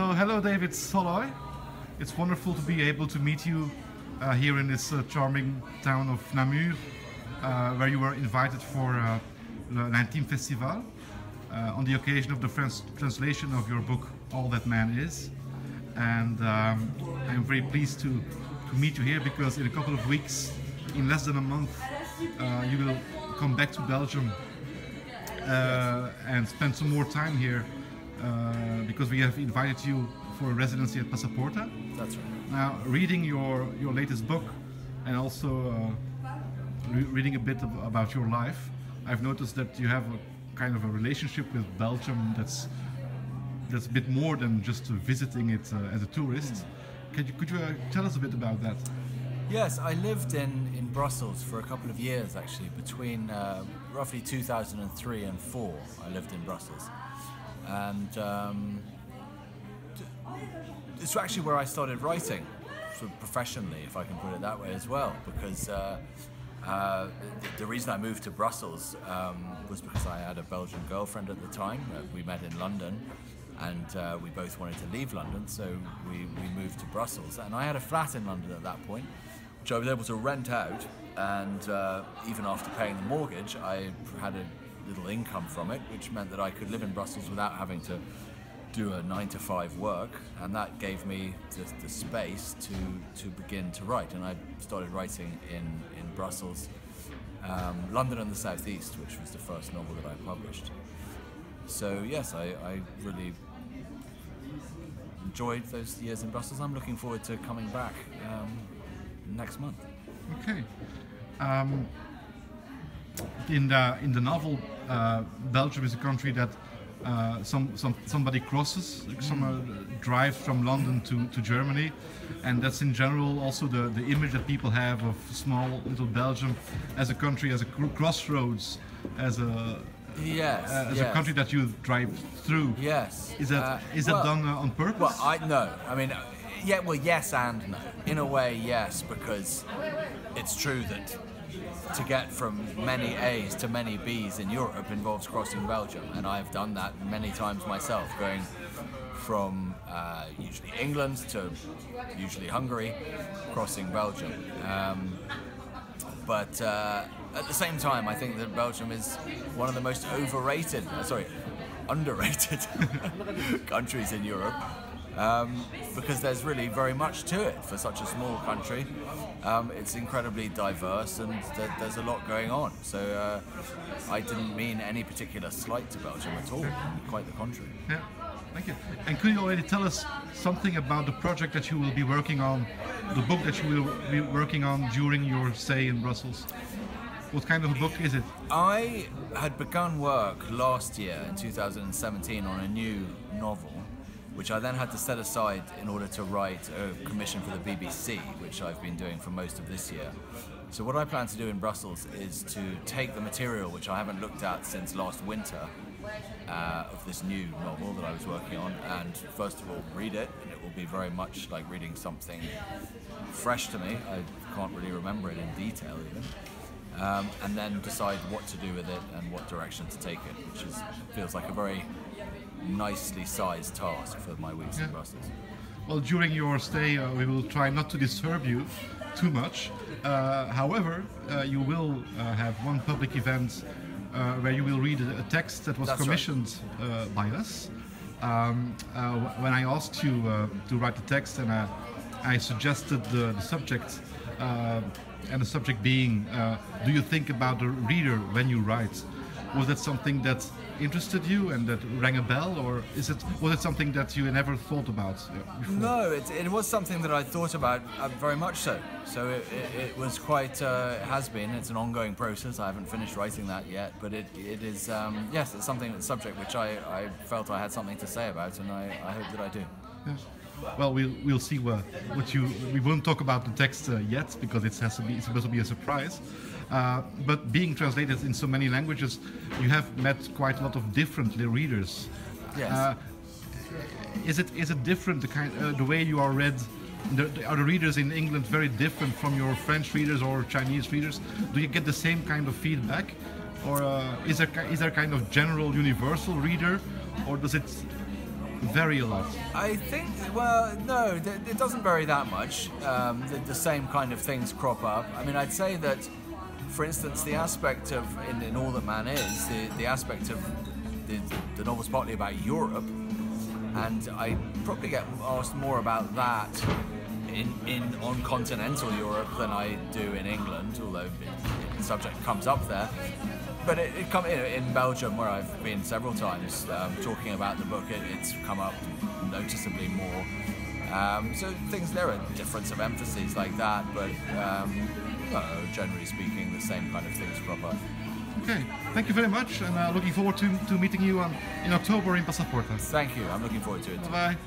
So hello David, Szalay. It's wonderful to be able to meet you here in this charming town of Namur, where you were invited for the Intime festival on the occasion of the translation of your book All That Man Is. And I'm very pleased to meet you here because in a couple of weeks, in less than a month, you will come back to Belgium and spend some more time here because we have invited you for a residency at Porta. That's right. Now, reading your latest book and also reading a bit about your life, I've noticed that you have a kind of a relationship with Belgium that's a bit more than just visiting it as a tourist. Could you tell us a bit about that? Yes, I lived in Brussels for a couple of years actually, between roughly 2003 and 4 I lived in Brussels. And it's actually where I started writing, sort of professionally, if I can put it that way as well, because the reason I moved to Brussels was because I had a Belgian girlfriend at the time. We met in London, and we both wanted to leave London, so we moved to Brussels. And I had a flat in London at that point, which I was able to rent out, and even after paying the mortgage, I had a little income from it, which meant that I could live in Brussels without having to do a 9-to-5 work, and that gave me the space to begin to write. And I started writing in Brussels, London and the Southeast, which was the first novel that I published. So yes, I really enjoyed those years in Brussels. I'm looking forward to coming back next month. Okay. In the novel, Belgium is a country that somebody crosses, drives from London to Germany, and that's in general also the image that people have of small little Belgium as a country, as a crossroads, as a a country that you drive through. Yes. Is that done on purpose? Well, no. I mean, yes and no. In a way, yes, because it's true that to get from many A's to many B's in Europe involves crossing Belgium, and I've done that many times myself, going from usually England to usually Hungary, crossing Belgium. But at the same time, I think that Belgium is one of the most underrated countries in Europe. Because there's really very much to it for such a small country. It's incredibly diverse, and there's a lot going on. So I didn't mean any particular slight to Belgium at all, quite the contrary. Yeah, thank you. And could you already tell us something about the project that you will be working on, the book that you will be working on during your stay in Brussels? What kind of a book is it? I had begun work last year in 2017 on a new novel, which I then had to set aside in order to write a commission for the BBC, which I've been doing for most of this year. So what I plan to do in Brussels is to take the material, which I haven't looked at since last winter, of this new novel that I was working on, and first of all read it, and it will be very much like reading something fresh to me. I can't really remember it in detail even. And then decide what to do with it and what direction to take it, which feels like a very nicely sized task for my weeks in Brussels. Well, during your stay, we will try not to disturb you too much. However, you will have one public event where you will read a text that was commissioned by us. When I asked you to write the text, and I suggested the subject, and the subject being, do you think about the reader when you write? Was that something that interested you and that rang a bell, or was it something that you never thought about before? No, it was something that I thought about very much so. So it was quite, it has been, it's an ongoing process. I haven't finished writing that yet, but it is, yes, it's something, a subject which I felt I had something to say about, and I hope that I do. Yes. Well, we'll see what we won't talk about the text yet, because it's supposed to be a surprise. But being translated in so many languages, you have met quite a lot of different readers. Yes. Is it different, the way you are read? Are the readers in England very different from your French readers or Chinese readers? Do you get the same kind of feedback, or is there kind of general universal reader, or does it vary a lot? I think, well, no, it doesn't vary that much. The same kind of things crop up. I mean, I'd say that, for instance, the aspect of, in All That Man Is, the aspect of the novel's partly about Europe, and I probably get asked more about that on continental Europe than I do in England, although the subject comes up there. But in Belgium, where I've been several times talking about the book, it's come up noticeably more. So there are difference of emphases like that, but generally speaking, the same kind of things crop up. Okay, thank you very much, and looking forward to meeting you in October in Passa. Thank you, I'm looking forward to it. Bye-bye.